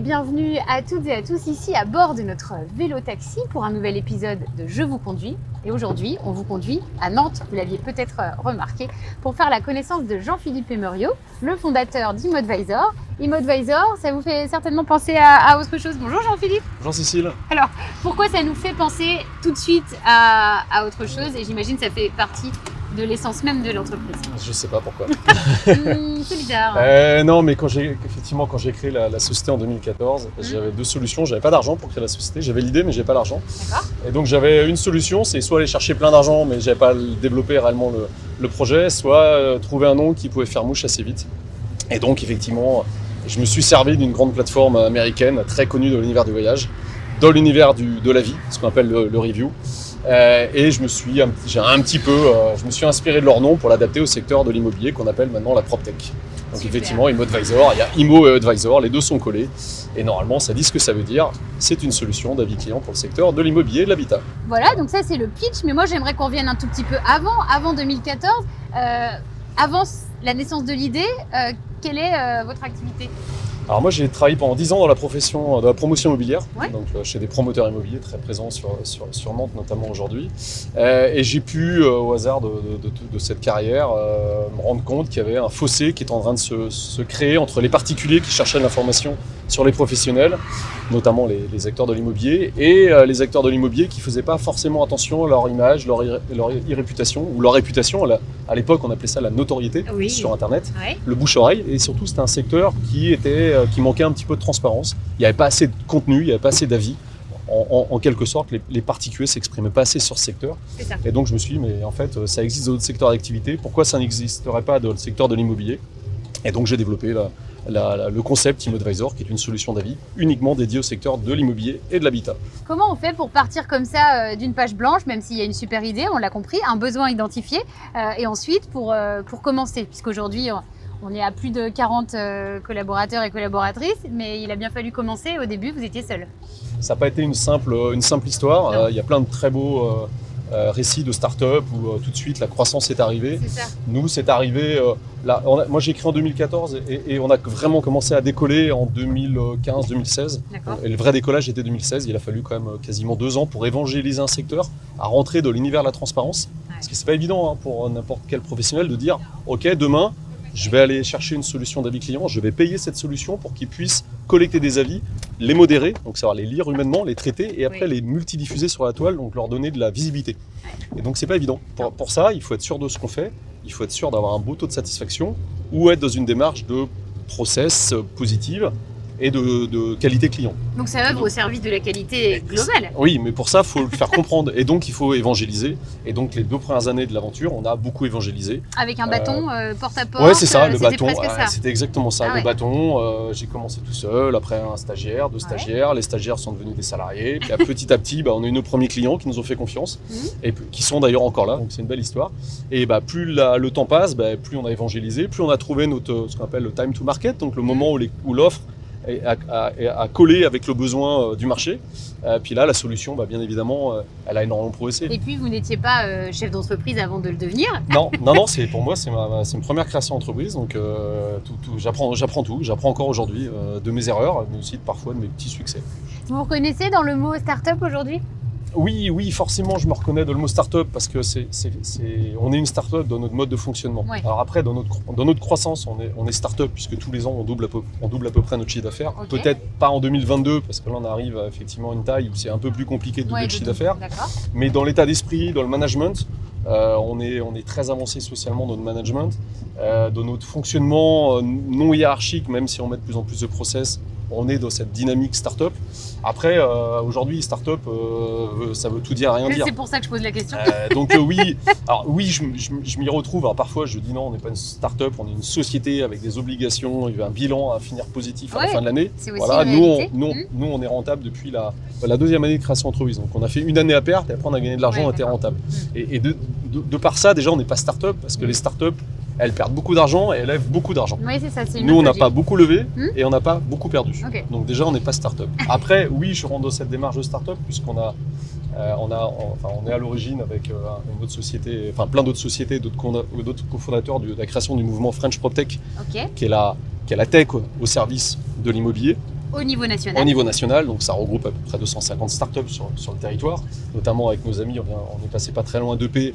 bienvenue à toutes et à tous ici à bord de notre vélo taxi pour un nouvel épisode de Je vous conduis. Et aujourd'hui, on vous conduit à Nantes, vous l'aviez peut-être remarqué, pour faire la connaissance de Jean-Philippe Emeriot, le fondateur d'Imodvisor. Imodvisor, ça vous fait certainement penser à autre chose. Bonjour Jean-Philippe. Bonjour Cécile. Alors, pourquoi ça nous fait penser tout de suite à autre chose? Et j'imagine que ça fait partie de l'essence même de l'entreprise. Je sais pas pourquoi. C'est bizarre. Non, mais quand j'ai créé la société en 2014, j'avais deux solutions. J'avais pas d'argent pour créer la société. J'avais l'idée, mais j'avais pas l'argent. D'accord. Et donc j'avais une solution, c'est soit aller chercher plein d'argent, mais j'avais pas développé réellement le projet, soit trouver un nom qui pouvait faire mouche assez vite. Et donc effectivement, je me suis servi d'une grande plateforme américaine très connue dans l'univers du voyage, dans l'univers de la vie, ce qu'on appelle le review. Et je me suis inspiré de leur nom pour l'adapter au secteur de l'immobilier qu'on appelle maintenant la PropTech. Donc Super. effectivement, Imodvisor, il y a Imo et Advisor, les deux sont collés. Et normalement, ça dit ce que ça veut dire. C'est une solution d'avis client pour le secteur de l'immobilier et de l'habitat. Voilà, donc ça c'est le pitch, mais moi j'aimerais qu'on revienne un tout petit peu avant 2014. Avant la naissance de l'idée, quelle est votre activité ? Alors moi, j'ai travaillé pendant 10 ans dans la profession de la promotion immobilière, Ouais. donc chez des promoteurs immobiliers très présents sur Nantes notamment aujourd'hui. Et j'ai pu, au hasard de cette carrière, me rendre compte qu'il y avait un fossé qui était en train de se créer entre les particuliers qui cherchaient de l'information sur les professionnels, notamment les acteurs de l'immobilier, et les acteurs de l'immobilier qui ne faisaient pas forcément attention à leur image, leur réputation, ou leur réputation. À l'époque, on appelait ça la notoriété sur Internet. Ouais. Le bouche-oreille, et surtout c'était un secteur qui manquait un petit peu de transparence. Il n'y avait pas assez de contenu, il n'y avait pas assez d'avis. En quelque sorte, les particuliers ne s'exprimaient pas assez sur ce secteur. C'est ça. Et donc je me suis dit, mais en fait, ça existe dans d'autres secteurs d'activité, pourquoi ça n'existerait pas dans le secteur de l'immobilier? Et donc j'ai développé le concept Imodvisor, qui est une solution d'avis uniquement dédiée au secteur de l'immobilier et de l'habitat. Comment on fait pour partir comme ça d'une page blanche, même s'il y a une super idée, on l'a compris, un besoin identifié, et ensuite pour commencer, puisqu'aujourd'hui on est à plus de 40 collaborateurs et collaboratrices, mais il a bien fallu commencer. Au début, vous étiez seul. Ça n'a pas été une simple histoire. Non. Il y a plein de très beaux récits de start-up où tout de suite la croissance est arrivée. C'est ça. Nous, c'est arrivé. Moi, j'ai écrit en 2014 et on a vraiment commencé à décoller en 2015-2016. D'accord. Et le vrai décollage était 2016. Il a fallu quand même quasiment 2 ans pour évangéliser un secteur, à rentrer dans l'univers de la transparence. Ouais. Parce que c'est pas évident pour n'importe quel professionnel de dire OK, demain, je vais aller chercher une solution d'avis client, je vais payer cette solution pour qu'ils puissent collecter des avis, les modérer, donc savoir les lire humainement, les traiter et après les multidiffuser sur la toile, donc leur donner de la visibilité. Et donc c'est pas évident. Pour ça, il faut être sûr de ce qu'on fait, il faut être sûr d'avoir un beau taux de satisfaction ou être dans une démarche de process positive et de qualité client. Donc ça œuvre au service de la qualité globale. Oui, mais pour ça, il faut le faire comprendre. Et donc, il faut évangéliser. Et donc, les 2 premières années de l'aventure, on a beaucoup évangélisé. Avec un bâton porte à porte. Ouais, c'est ça, le c'était bâton. presque ça. C'était exactement ça, Ah le ouais. bâton. J'ai commencé tout seul, après un stagiaire, 2 stagiaires. Les stagiaires sont devenus des salariés. Puis petit à petit, on a eu nos premiers clients qui nous ont fait confiance et qui sont d'ailleurs encore là. Donc, c'est une belle histoire. Et plus le temps passe, plus on a évangélisé, plus on a trouvé ce qu'on appelle le time to market, donc le moment où l'offre à coller avec le besoin du marché. Puis là, la solution, bien évidemment, elle a énormément progressé. Et puis, vous n'étiez pas chef d'entreprise avant de le devenir. Non, pour moi, c'est une première création d'entreprise. Donc, j'apprends tout. J'apprends encore aujourd'hui de mes erreurs, mais aussi parfois de mes petits succès. Vous vous reconnaissez dans le mot start-up aujourd'hui ? Oui, forcément, je me reconnais dans le mot start-up parce que on est une start-up dans notre mode de fonctionnement. Ouais. Alors après, dans notre croissance, on est start-up puisque tous les ans, on double à peu près notre chiffre d'affaires. Okay. Peut-être pas en 2022 parce que là, on arrive effectivement à une taille où c'est un peu plus compliqué de doubler le chiffre d'affaires. D'accord. Mais dans l'état d'esprit, dans le management, on est très avancé socialement dans notre management, dans notre fonctionnement non hiérarchique, même si on met de plus en plus de process. On est dans cette dynamique start-up. Après, aujourd'hui, start-up, ça veut tout dire, rien dire. C'est pour ça que je pose la question. Donc oui, je m'y retrouve. Alors parfois, je dis non, on n'est pas une start-up, on est une société avec des obligations, il y a un bilan à finir positif à la fin de l'année. C'est aussi Voilà, une réalité. nous, on est rentable depuis la 2e année de création d'entreprise. Donc on a fait 1 année à perte et après on a gagné de l'argent, on était rentable. Et de par ça, déjà, on n'est pas start-up parce que les start-up, elles perdent beaucoup d'argent et elles lèvent beaucoup d'argent. Oui, c'est ça. C'est une Nous, on n'a logique. pas beaucoup levé et on n'a pas beaucoup perdu. Okay. Donc déjà, on n'est pas start-up. Après, oui, je rentre dans cette démarche de start-up puisqu'on on est à l'origine avec une autre société, plein d'autres sociétés, d'autres cofondateurs de la création du mouvement French PropTech, Okay. qui est la tech au service de l'immobilier. au niveau national. Au niveau national, donc ça regroupe à peu près 250 startups sur le territoire, notamment avec nos amis, on est passé pas très loin d'EP,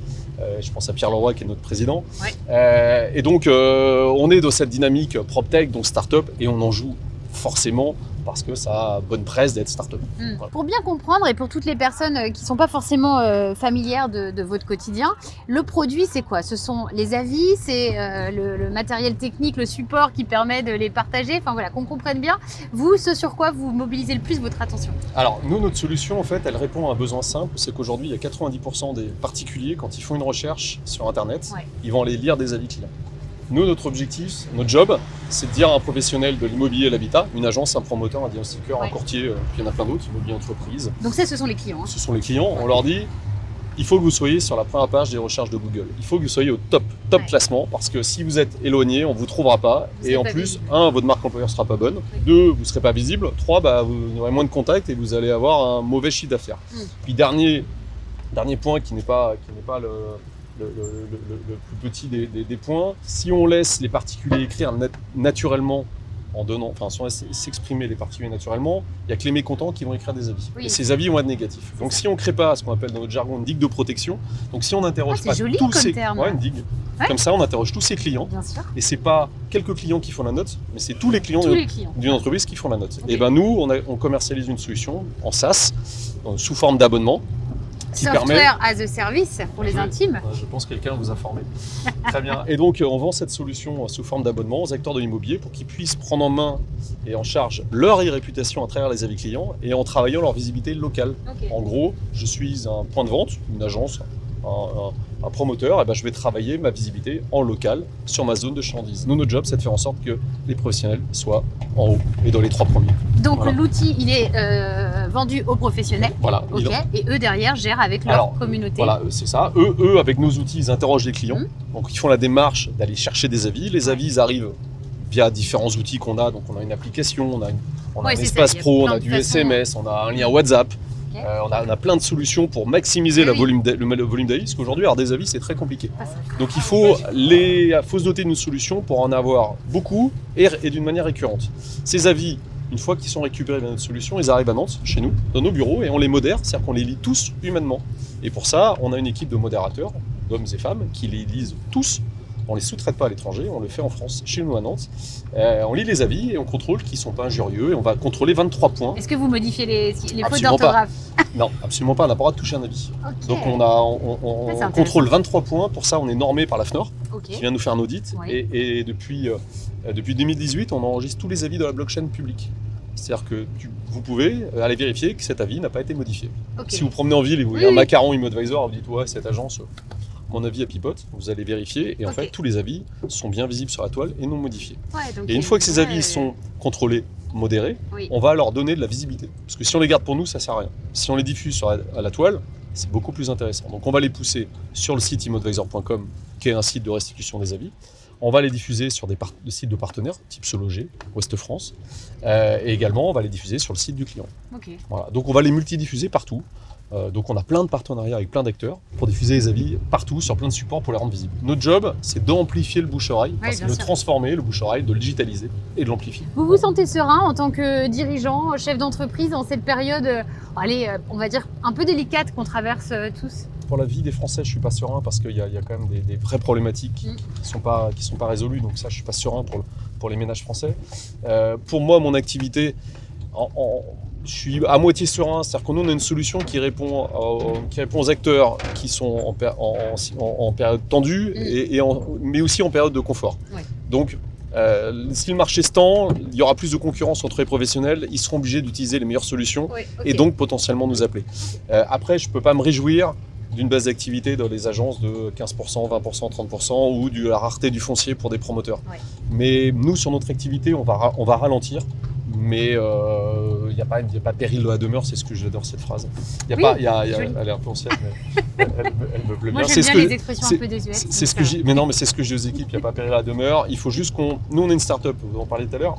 je pense à Pierre Leroy qui est notre président. Ouais. Et donc on est dans cette dynamique PropTech, donc startup, et on en joue forcément parce que ça a bonne presse d'être start-up. Voilà. Pour bien comprendre et pour toutes les personnes qui ne sont pas forcément familières de votre quotidien, le produit c'est quoi? Ce sont les avis, c'est le matériel technique, le support qui permet de les partager, enfin voilà, qu'on comprenne bien. Vous, ce sur quoi vous mobilisez le plus votre attention? Alors nous, notre solution en fait, elle répond à un besoin simple, c'est qu'aujourd'hui il y a 90% des particuliers, quand ils font une recherche sur internet, ils vont aller lire des avis clients. Nous, notre objectif, notre job, c'est de dire à un professionnel de l'immobilier et l'habitat, une agence, un promoteur, un diagnostiqueur, un courtier, puis il y en a plein d'autres, immobilier entreprise. Donc ça, ce sont les clients. Ce sont les clients. On leur dit, il faut que vous soyez sur la première page des recherches de Google. Il faut que vous soyez au top classement, parce que si vous êtes éloigné, on ne vous trouvera pas. Et en plus, votre marque employeur ne sera pas bonne. 2, vous ne serez pas visible. 3, vous aurez moins de contacts et vous allez avoir un mauvais chiffre d'affaires. Puis dernier point qui n'est pas le plus petit des points. Si on laisse les particuliers écrire naturellement, si on laisse s'exprimer les particuliers naturellement, il n'y a que les mécontents qui vont écrire des avis. Et ces avis vont être négatifs. Donc si on ne crée pas ce qu'on appelle dans notre jargon une digue de protection, donc si on n'interroge pas tous ces une digue, comme ça on interroge tous ses clients. Bien sûr. Et c'est pas quelques clients qui font la note, mais c'est tous les clients d'une entreprise qui font la note. Et nous, on commercialise une solution en SaaS, sous forme d'abonnement. Software as a service pour les intimes. Je pense que quelqu'un vous a formé. Très bien. Et donc, on vend cette solution sous forme d'abonnement aux acteurs de l'immobilier pour qu'ils puissent prendre en main et en charge leur e-réputation à travers les avis clients et en travaillant leur visibilité locale. En gros, je suis un point de vente, une agence, un promoteur, et je vais travailler ma visibilité en local sur ma zone de chalandise. Nous, notre job, c'est de faire en sorte que les professionnels soient en haut et dans les 3 premiers. Donc l'outil, il est vendu aux professionnels. Voilà. Et eux, derrière, gèrent avec leur communauté. Voilà, c'est ça. Eux, avec nos outils, ils interrogent les clients. Donc, ils font la démarche d'aller chercher des avis. Les avis, ils arrivent via différents outils qu'on a. Donc, on a une application, on a un espace pro, on a du SMS, on a un lien WhatsApp. On a plein de solutions pour maximiser le volume d'avis, parce qu'aujourd'hui, avoir des avis, c'est très compliqué. Donc il faut se doter d'une solution pour en avoir beaucoup et d'une manière récurrente. Ces avis, une fois qu'ils sont récupérés dans notre solution, ils arrivent à Nantes, chez nous, dans nos bureaux, et on les modère, c'est-à-dire qu'on les lit tous humainement. Et pour ça, on a une équipe de modérateurs, d'hommes et femmes, qui les lisent tous. On ne les sous-traite pas à l'étranger, on le fait en France, chez nous à Nantes. On lit les avis et on contrôle qu'ils ne sont pas injurieux et on va contrôler 23 points. Est-ce que vous modifiez les fautes d'orthographe? Non, absolument pas, on n'a pas le droit de toucher un avis. Donc on contrôle 23 points, pour ça on est normé par la FNOR, qui vient nous faire un audit. Et depuis 2018, on enregistre tous les avis de la blockchain publique. C'est-à-dire que vous pouvez aller vérifier que cet avis n'a pas été modifié. Si vous promenez en ville et vous voyez un macaron ImmoAdvisor, vous dites ouais, cette agence, mon avis à pipote, vous allez vérifier et en fait tous les avis sont bien visibles sur la toile et non modifiés. Et une fois que ces avis sont contrôlés, modérés, on va leur donner de la visibilité. Parce que si on les garde pour nous, ça sert à rien. Si on les diffuse à la toile, c'est beaucoup plus intéressant. Donc on va les pousser sur le site immoadvisor.com, qui est un site de restitution des avis. On va les diffuser sur des sites de partenaires, type Se Loger, Ouest France. Et également, on va les diffuser sur le site du client. Voilà. Donc on va les multidiffuser partout. Donc on a plein de partenariats avec plein d'acteurs pour diffuser les avis partout, sur plein de supports pour les rendre visibles. Notre job, c'est d'amplifier le bouche-oreille, de transformer le bouche-oreille, de le digitaliser et de l'amplifier. Vous vous sentez serein en tant que dirigeant, chef d'entreprise dans cette période, on va dire, un peu délicate qu'on traverse tous? Pour la vie des Français, je ne suis pas serein parce qu'il y a quand même des vraies problématiques qui sont pas résolues. Donc ça, je ne suis pas serein pour les ménages français. Pour moi, mon activité, je suis à moitié serein, c'est-à-dire qu'on a une solution qui répond aux acteurs qui sont en période tendue, mais aussi en période de confort. Donc, si le marché se tend, il y aura plus de concurrence entre les professionnels, ils seront obligés d'utiliser les meilleures solutions et donc potentiellement nous appeler. Après, je ne peux pas me réjouir d'une baisse d'activité dans les agences de 15%, 20%, 30% ou de la rareté du foncier pour des promoteurs. Mais nous, sur notre activité, on va ralentir. Mais il n'y a pas péril de la demeure, c'est ce que j'adore cette phrase. Elle est un peu ancienne, mais elle me plaît bien. Moi j'aime bien les expressions un peu désuètes. C'est ce que je dis, mais c'est ce que je dis aux équipes, il n'y a pas péril de la demeure. Il faut juste nous on est une start-up, vous en parliez tout à l'heure.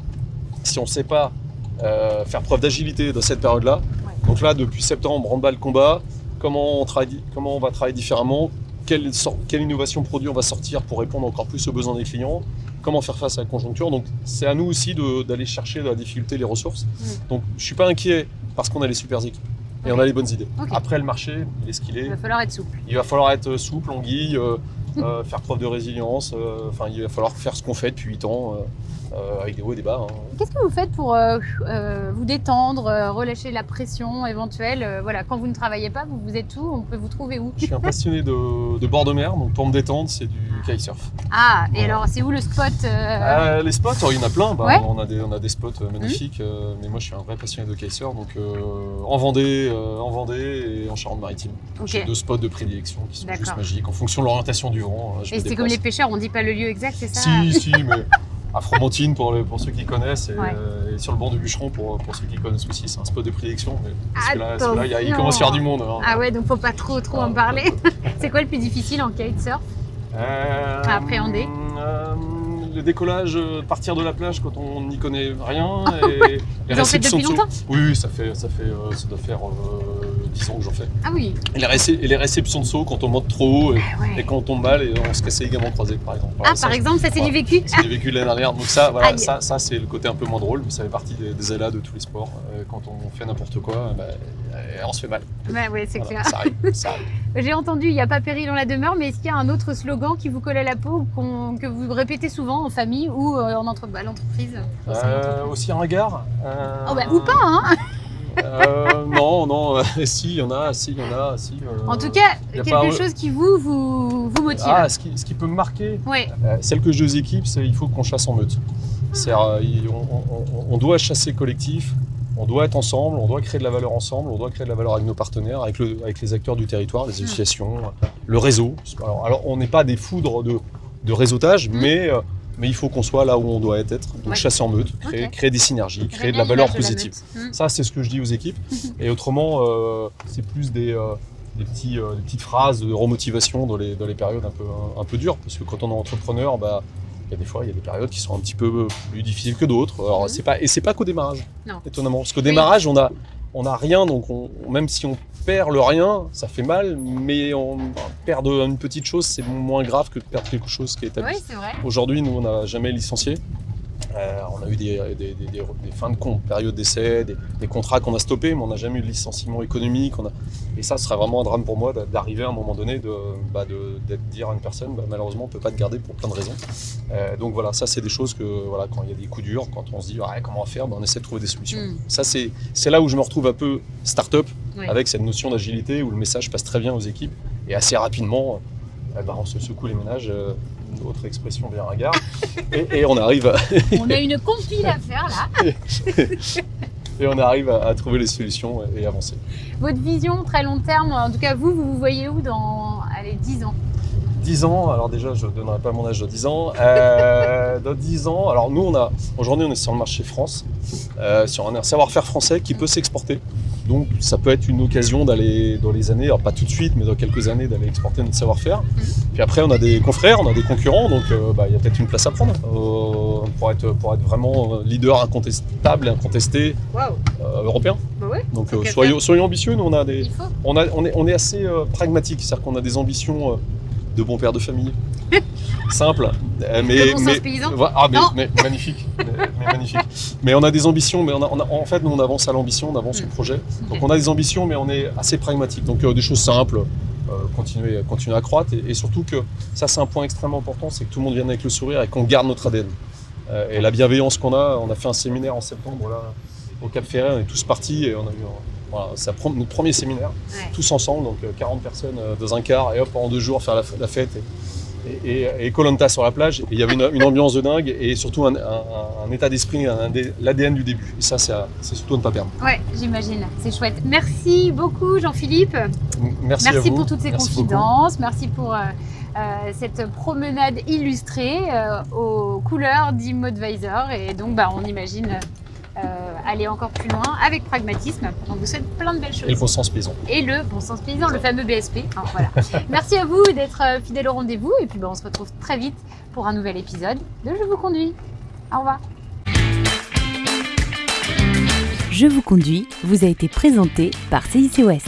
Si on ne sait pas faire preuve d'agilité dans cette période-là, donc là depuis septembre, on bat le combat, comment on va travailler différemment, quelle innovation produit on va sortir pour répondre encore plus aux besoins des clients, comment faire face à la conjoncture. Donc c'est à nous aussi d'aller chercher dans la difficulté les ressources. Donc je ne suis pas inquiet parce qu'on a les super équipes et on a les bonnes idées. Après, le marché, il est ce qu'il est. Il va falloir être souple. Il va falloir être souple, anguille, faire preuve de résilience. Il va falloir faire ce qu'on fait depuis 8 ans. Avec des hauts et des bas. Qu'est-ce que vous faites pour vous détendre, relâcher la pression éventuelle voilà, quand vous ne travaillez pas, vous êtes où? On peut vous trouver où? Je suis un passionné de bord de mer, donc pour me détendre, c'est du kitesurf. Ah, et alors c'est où le spot Les spots, il y en a plein. Ouais. On a des spots magnifiques, mais moi je suis un vrai passionné de kitesurf, donc en Vendée et en Charente-Maritime. J'ai 2 spots de prédilection qui sont juste magiques, en fonction de l'orientation du vent. Et c'est comme les pêcheurs, on ne dit pas le lieu exact, c'est ça? Si, mais... À Fromentine pour ceux qui connaissent et sur le banc du Bûcheron pour ceux qui connaissent aussi, c'est un spot de prédilection. Mais celui-là, il commence à y avoir du monde. Ah ouais, donc faut pas trop en parler. C'est quoi le plus difficile en kitesurf à appréhender? Le décollage, partir de la plage quand on n'y connaît rien. Et Vous en faites depuis longtemps? Oui, ça doit faire 10 ans que j'en fais. Ah oui. Et les réceptions de saut quand on monte trop haut et quand on tombe mal et on se casse les ligaments croisés par exemple. Par exemple, ça c'est du vécu. C'est du vécu de l'année dernière. Donc ça c'est le côté un peu moins drôle, mais ça fait partie des aléas de tous les sports. Quand on fait n'importe quoi, on se fait mal. Oui, c'est clair. Ça arrive. J'ai entendu, il n'y a pas péril dans la demeure, mais est-ce qu'il y a un autre slogan qui vous colle à la peau ou que vous répétez souvent en famille ou à l'entreprise? Aussi un regard. Ou pas, hein. Non, si, il y en a. En tout cas, quelque chose qui vous motive. Ce qui peut me marquer, ouais. Celle que je dis aux équipes, c'est qu'il faut qu'on chasse en meute. On doit chasser collectif, on doit être ensemble, on doit créer de la valeur ensemble, on doit créer de la valeur avec nos partenaires, avec les acteurs du territoire, les associations, le réseau. Alors on n'est pas des foudres de réseautage, mais il faut qu'on soit là où on doit être. Donc chasser en meute, créer des synergies, créer de la valeur positive. Ça, c'est ce que je dis aux équipes. Et autrement, c'est plus des petites phrases de remotivation dans les périodes un peu dures. Parce que quand on est entrepreneur, il y a des périodes qui sont un petit peu plus difficiles que d'autres. Alors, c'est pas qu'au démarrage, étonnamment. Parce qu'au démarrage, on a rien, donc même si on perd le rien, ça fait mal, mais perdre une petite chose, c'est moins grave que de perdre quelque chose qui est établi. Oui, c'est vrai. Aujourd'hui, nous, on n'a jamais licencié. On a eu des fins de compte, période d'essai, des contrats qu'on a stoppés, mais on n'a jamais eu de licenciement économique. Et ça, ce serait vraiment un drame pour moi d'arriver à un moment donné de dire à une personne, malheureusement, on ne peut pas te garder pour plein de raisons. Donc voilà, ça, c'est des choses que, quand il y a des coups durs, quand on se dit comment on va faire, on essaie de trouver des solutions. Ça, c'est là où je me retrouve un peu start-up, avec cette notion d'agilité, où le message passe très bien aux équipes, et assez rapidement, on se secoue les ménages. Autre expression bien ringard, et on arrive à... On a une compile à faire là. Et on arrive à trouver les solutions et avancer. Votre vision très long terme, en tout cas vous voyez où dans 10 ans? 10 ans, alors déjà je ne donnerai pas mon âge de 10 ans. Dans 10 ans, alors nous aujourd'hui on est sur le marché France, sur un savoir-faire français qui peut s'exporter. Donc ça peut être une occasion d'aller dans les années, alors pas tout de suite, mais dans quelques années, d'aller exporter notre savoir-faire. Puis après on a des confrères, on a des concurrents, donc il y a peut-être une place à prendre pour être vraiment leader incontestable et incontesté européen. Donc soyons ambitieux, nous on est assez pragmatique, c'est-à-dire qu'on a des ambitions de bons pères de famille. Simple, mais magnifique, magnifique. Mais on a des ambitions, mais en fait nous on avance à l'ambition, on avance au projet. Donc on a des ambitions, mais on est assez pragmatique. Donc des choses simples, continuer à croître, et surtout que ça c'est un point extrêmement important, c'est que tout le monde vienne avec le sourire et qu'on garde notre ADN. Et la bienveillance qu'on on a fait un séminaire en septembre là au Cap Ferret, on est tous partis et on a eu c'est notre premier séminaire, tous ensemble, donc 40 personnes dans un car, et hop, en 2 jours faire la fête. Et Koh-Lanta sur la plage, et il y avait une ambiance de dingue, et surtout un état d'esprit, l'ADN du début. Et ça, c'est surtout à ne pas perdre. Ouais, j'imagine, c'est chouette. Merci beaucoup Jean-Philippe. Merci pour toutes ces confidences, merci pour cette promenade illustrée aux couleurs d'Immodvisor. Et donc on imagine aller encore plus loin avec pragmatisme. On vous souhaite plein de belles choses. Et le bon sens paysan. Et le bon sens paysan, le fameux BSP. Voilà. Merci à vous d'être fidèles au rendez-vous. Et puis on se retrouve très vite pour un nouvel épisode de Je vous conduis. Au revoir. Je vous conduis vous a été présenté par CIC West.